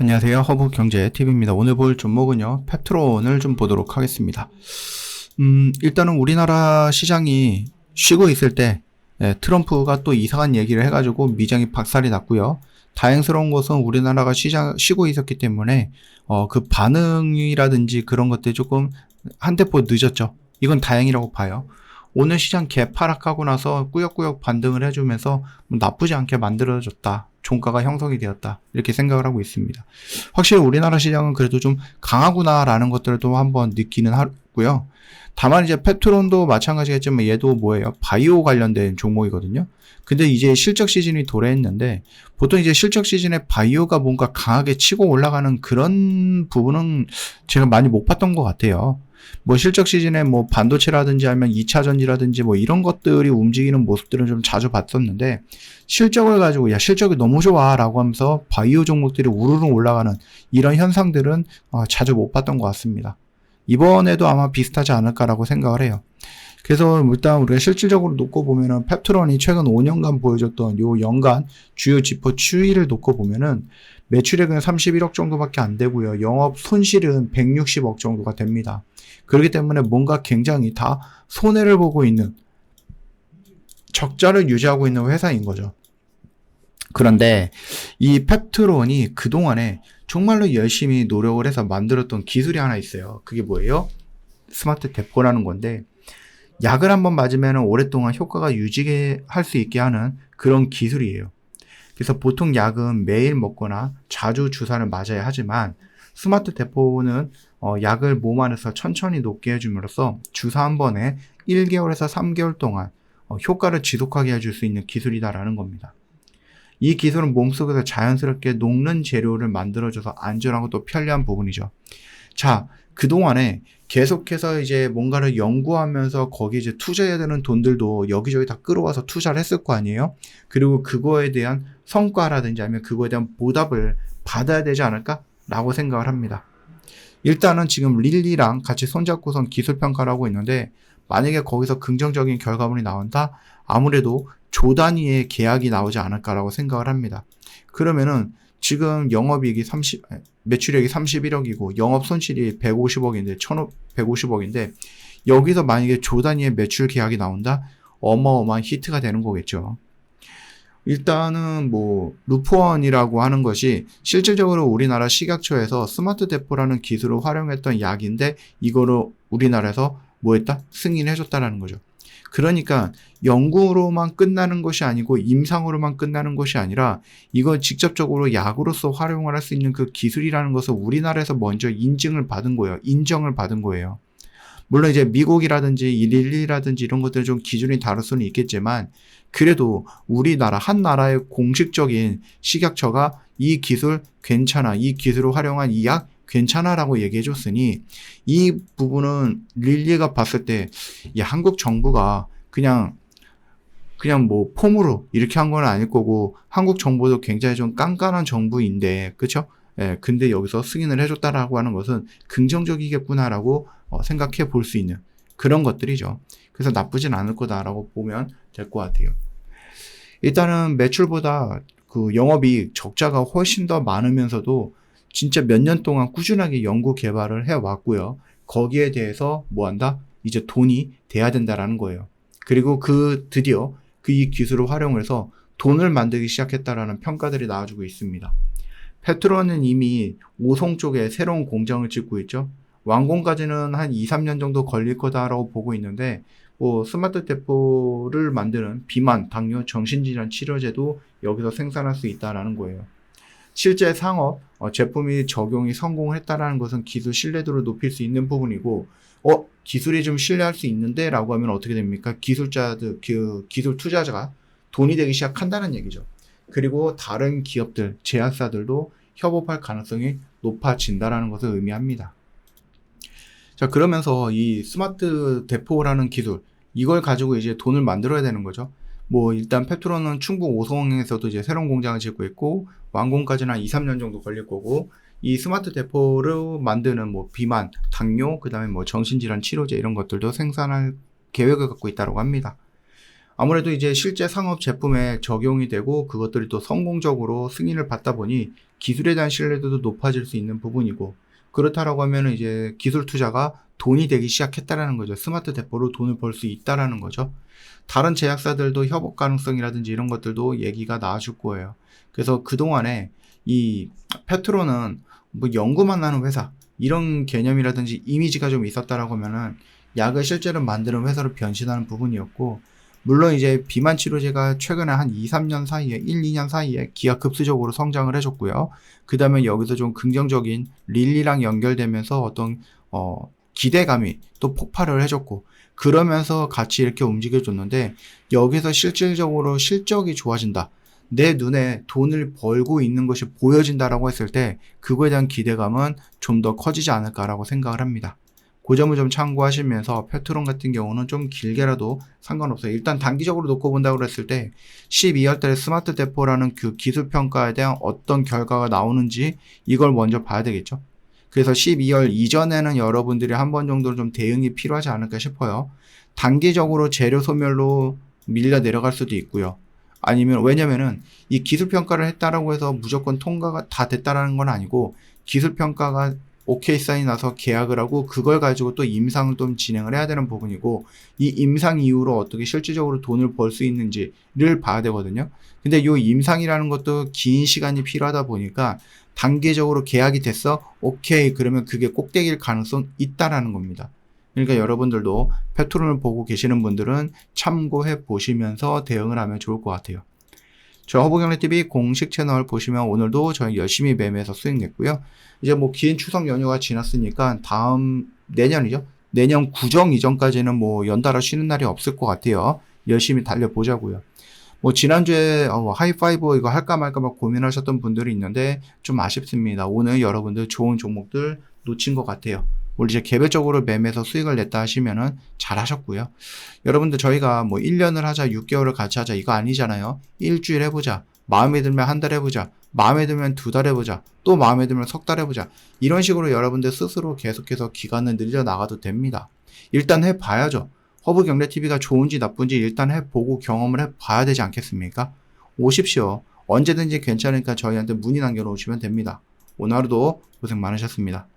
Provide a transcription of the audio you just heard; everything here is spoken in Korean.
안녕하세요. 허브경제TV입니다. 오늘 볼 종목은요, 펩트론을 좀 보도록 하겠습니다. 일단은 우리나라 시장이 쉬고 있을 때, 트럼프가 또 이상한 얘기를 해가지고 미장이 박살이 났고요. 다행스러운 것은 우리나라가 쉬고 있었기 때문에, 그 반응이라든지 그런 것들이 조금 한 템포 늦었죠. 이건 다행이라고 봐요. 오늘 시장 개파락하고 나서 꾸역꾸역 반등을 해주면서 나쁘지 않게 만들어졌다. 종가가 형성이 되었다. 이렇게 생각을 하고 있습니다. 확실히 우리나라 시장은 그래도 좀 강하구나라는 것들도 한번 느끼는 하고요. 다만 이제 페트론도 마찬가지겠지만 얘도 뭐예요? 바이오 관련된 종목이거든요. 근데 이제 실적 시즌이 도래했는데 보통 이제 실적 시즌에 바이오가 뭔가 강하게 치고 올라가는 그런 부분은 제가 많이 못 봤던 것 같아요. 뭐 실적 시즌에 뭐 반도체라든지 아니면 2차 전지라든지 뭐 이런 것들이 움직이는 모습들은 좀 자주 봤었는데 실적을 가지고 야 실적이 너무 좋아 라고 하면서 바이오 종목들이 우르르 올라가는 이런 현상들은 자주 못 봤던 것 같습니다. 이번에도 아마 비슷하지 않을까라고 생각을 해요. 그래서 일단 우리가 실질적으로 놓고 보면은 펩트론이 최근 5년간 보여줬던 요 연간 주요 지표 추이를 놓고 보면은 매출액은 31억 정도밖에 안 되고요. 영업 손실은 160억 정도가 됩니다. 그렇기 때문에 뭔가 굉장히 다 손해를 보고 있는 적자를 유지하고 있는 회사인 거죠. 그런데 이 펩트론이 그동안에 정말로 열심히 노력을 해서 만들었던 기술이 하나 있어요. 그게 뭐예요? 스마트 대포라는 건데 약을 한번 맞으면 오랫동안 효과가 유지할 수 있게 하는 그런 기술이에요. 그래서 보통 약은 매일 먹거나 자주 주사를 맞아야 하지만 스마트 대포는 약을 몸 안에서 천천히 녹게 해줌으로써 주사 한 번에 1개월에서 3개월 동안 효과를 지속하게 해줄 수 있는 기술이다라는 겁니다. 이 기술은 몸속에서 자연스럽게 녹는 재료를 만들어줘서 안전하고 또 편리한 부분이죠. 자, 그동안에 계속해서 이제 뭔가를 연구하면서 거기에 이제 투자해야 되는 돈들도 여기저기 다 끌어와서 투자를 했을 거 아니에요? 그리고 그거에 대한 성과라든지 아니면 그거에 대한 보답을 받아야 되지 않을까라고 생각을 합니다. 일단은 지금 릴리랑 같이 손잡고선 기술평가를 하고 있는데 만약에 거기서 긍정적인 결과물이 나온다? 아무래도 조 단위의 계약이 나오지 않을까라고 생각을 합니다. 그러면은 지금 매출액이 31억이고 영업 손실이 150억인데 150억인데 여기서 만약에 조 단위의 매출 계약이 나온다? 어마어마한 히트가 되는 거겠죠. 일단은 뭐 루포원이라고 하는 것이 실질적으로 우리나라 식약처에서 스마트 대포라는 기술을 활용했던 약인데 이거를 우리나라에서 뭐 했다? 승인해줬다라는 거죠. 그러니까 연구로만 끝나는 것이 아니고 임상으로만 끝나는 것이 아니라 이걸 직접적으로 약으로서 활용을 할 수 있는 그 기술이라는 것을 우리나라에서 먼저 인증을 받은 거예요. 인정을 받은 거예요. 물론 이제 미국이라든지 릴리라든지 이런 것들은 좀 기준이 다를 수는 있겠지만 그래도 우리나라 한 나라의 공식적인 식약처가 이 기술 괜찮아, 이 기술을 활용한 이 약 괜찮아 라고 얘기해 줬으니 이 부분은 릴리가 봤을 때 야, 한국 정부가 그냥 뭐 폼으로 이렇게 한 건 아닐 거고 한국 정부도 굉장히 좀 깐깐한 정부인데 그쵸? 예, 근데 여기서 승인을 해줬다라고 하는 것은 긍정적이겠구나라고 생각해 볼 수 있는 그런 것들이죠. 그래서 나쁘진 않을 거다라고 보면 될 것 같아요. 일단은 매출보다 그 영업이익 적자가 훨씬 더 많으면서도 진짜 몇 년 동안 꾸준하게 연구 개발을 해왔고요. 거기에 대해서 뭐 한다? 이제 돈이 돼야 된다라는 거예요. 그리고 드디어 이 기술을 활용해서 돈을 만들기 시작했다라는 평가들이 나와주고 있습니다. 페트론은 이미 오송 쪽에 새로운 공장을 짓고 있죠. 완공까지는 한 2, 3년 정도 걸릴 거다라고 보고 있는데 뭐 스마트 대포를 만드는 비만, 당뇨, 정신질환 치료제도 여기서 생산할 수 있다라는 거예요. 실제 상업 제품이 적용이 성공을 했다라는 것은 기술 신뢰도를 높일 수 있는 부분이고 기술이 좀 신뢰할 수 있는데 라고 하면 어떻게 됩니까? 기술 투자자가 돈이 되기 시작한다는 얘기죠. 그리고 다른 기업들, 제약사들도 협업할 가능성이 높아진다라는 것을 의미합니다. 자, 그러면서 이 스마트 대포라는 기술, 이걸 가지고 이제 돈을 만들어야 되는 거죠. 뭐 일단 펩트론은 충북 오송에서도 이제 새로운 공장을 짓고 있고 완공까지는 한 2, 3년 정도 걸릴 거고 이 스마트 대포를 만드는 뭐 비만, 당뇨, 그다음에 뭐 정신질환 치료제 이런 것들도 생산할 계획을 갖고 있다고 합니다. 아무래도 이제 실제 상업 제품에 적용이 되고 그것들이 또 성공적으로 승인을 받다 보니 기술에 대한 신뢰도도 높아질 수 있는 부분이고, 그렇다라고 하면은 이제 기술 투자가 돈이 되기 시작했다라는 거죠. 스마트 대포로 돈을 벌 수 있다라는 거죠. 다른 제약사들도 협업 가능성이라든지 이런 것들도 얘기가 나와줄 거예요. 그래서 그동안에 이 페트로는 뭐 연구만 하는 회사 이런 개념이라든지 이미지가 좀 있었다라고 하면은 약을 실제로 만드는 회사로 변신하는 부분이었고, 물론 이제 비만 치료제가 최근에 한 2, 3년 사이에 1, 2년 사이에 기하급수적으로 성장을 해줬고요. 그 다음에 여기서 좀 긍정적인 릴리랑 연결되면서 어떤 기대감이 또 폭발을 해줬고, 그러면서 같이 이렇게 움직여줬는데, 여기서 실질적으로 실적이 좋아진다, 내 눈에 돈을 벌고 있는 것이 보여진다라고 했을 때 그거에 대한 기대감은 좀 더 커지지 않을까라고 생각을 합니다. 그 점을 좀 참고하시면서 페트론 같은 경우는 좀 길게라도 상관없어요. 일단 단기적으로 놓고 본다고 했을 때 12월 달에 스마트 대포라는 그 기술 평가에 대한 어떤 결과가 나오는지 이걸 먼저 봐야 되겠죠. 그래서 12월 이전에는 여러분들이 한 번 정도는 좀 대응이 필요하지 않을까 싶어요. 단기적으로 재료 소멸로 밀려 내려갈 수도 있고요. 아니면, 왜냐면은 이 기술 평가를 했다라고 해서 무조건 통과가 다 됐다라는 건 아니고, 기술 평가가 오케이 사인 나서 계약을 하고 그걸 가지고 또 임상을 좀 진행을 해야 되는 부분이고, 이 임상 이후로 어떻게 실질적으로 돈을 벌 수 있는지를 봐야 되거든요. 근데 이 임상이라는 것도 긴 시간이 필요하다 보니까 단계적으로 계약이 됐어? 오케이. 그러면 그게 꼭대기일 가능성 있다라는 겁니다. 그러니까 여러분들도 페트론을 보고 계시는 분들은 참고해 보시면서 대응을 하면 좋을 것 같아요. 저 허브경제TV 공식 채널 보시면 오늘도 저희 열심히 매매해서 수익 냈고요. 이제 뭐 긴 추석 연휴가 지났으니까 다음 내년이죠. 내년 구정 이전까지는 뭐 연달아 쉬는 날이 없을 것 같아요. 열심히 달려보자고요. 뭐 지난주에 하이파이브 이거 할까 말까 막 고민하셨던 분들이 있는데 좀 아쉽습니다. 오늘 여러분들 좋은 종목들 놓친 것 같아요. 우리 이제 개별적으로 매매해서 수익을 냈다 하시면은 잘 하셨고요. 여러분들 저희가 뭐 1년을 하자, 6개월을 같이 하자 이거 아니잖아요. 일주일 해보자. 마음에 들면 한 달 해보자. 마음에 들면 2달 해보자. 또 마음에 들면 3달 해보자. 이런 식으로 여러분들 스스로 계속해서 기간을 늘려 나가도 됩니다. 일단 해봐야죠. 허브경제TV가 좋은지 나쁜지 일단 해보고 경험을 해봐야 되지 않겠습니까? 오십시오. 언제든지 괜찮으니까 저희한테 문의 남겨놓으시면 됩니다. 오늘 하루도 고생 많으셨습니다.